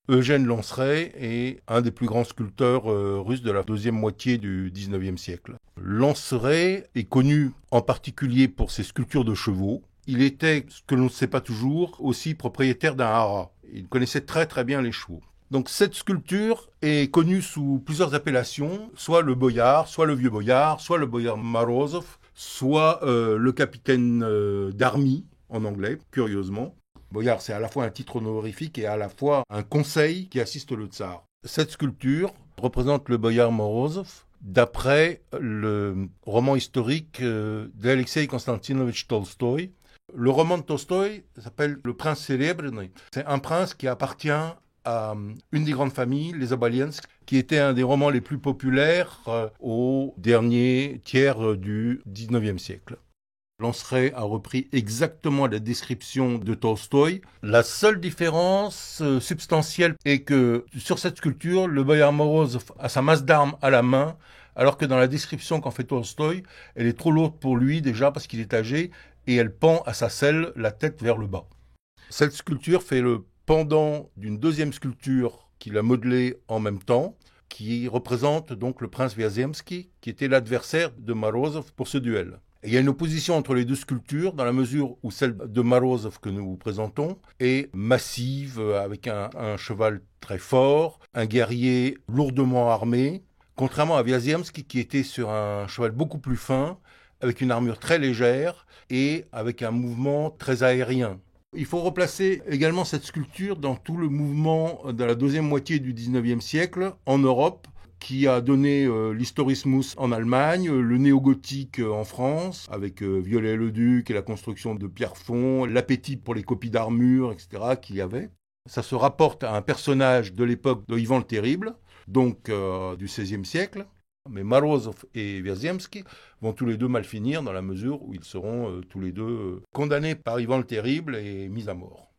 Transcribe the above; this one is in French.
Eugène Lanceray est un des plus grands sculpteurs russes de la deuxième moitié du XIXe siècle. Lanceray est connu en particulier pour ses sculptures de chevaux. Il était, ce que l'on ne sait pas toujours, aussi propriétaire d'un haras. Il connaissait très très bien les chevaux. Donc cette sculpture est connue sous plusieurs appellations, soit le boyard, soit le vieux boyard, soit le boyard Morozov, soit le capitaine d'armée en anglais, curieusement. Boyard, c'est à la fois un titre honorifique et à la fois un conseil qui assiste le tsar. Cette sculpture représente le boyard Morozov d'après le roman historique d'Alexei Konstantinovitch Tolstoï. Le roman de Tolstoï s'appelle Le Prince Serебryny. C'est un prince qui appartient à une des grandes familles, les Obolensk, qui était un des romans les plus populaires au dernier tiers du XIXe siècle. Lanceray a repris exactement la description de Tolstoï. La seule différence substantielle est que sur cette sculpture, le boyard Morozov a sa masse d'armes à la main, alors que dans la description qu'en fait Tolstoï, elle est trop lourde pour lui déjà parce qu'il est âgé et elle pend à sa selle la tête vers le bas. Cette sculpture fait le pendant d'une deuxième sculpture qu'il a modelée en même temps, qui représente donc le prince Viazemski, qui était l'adversaire de Morozov pour ce duel. Et il y a une opposition entre les deux sculptures, dans la mesure où celle de Morozov que nous vous présentons est massive, avec un cheval très fort, un guerrier lourdement armé, contrairement à Viazemski qui était sur un cheval beaucoup plus fin, avec une armure très légère et avec un mouvement très aérien. Il faut replacer également cette sculpture dans tout le mouvement de la deuxième moitié du XIXe siècle en Europe, qui a donné l'historismus en Allemagne, le néo-gothique en France, avec Viollet-le-Duc et la construction de Pierrefonds, l'appétit pour les copies d'armure, etc. qu'il y avait. Ça se rapporte à un personnage de l'époque de Ivan le Terrible, donc du XVIe siècle. Mais Morozov et Viazemski vont tous les deux mal finir dans la mesure où ils seront tous les deux condamnés par Ivan le Terrible et mis à mort.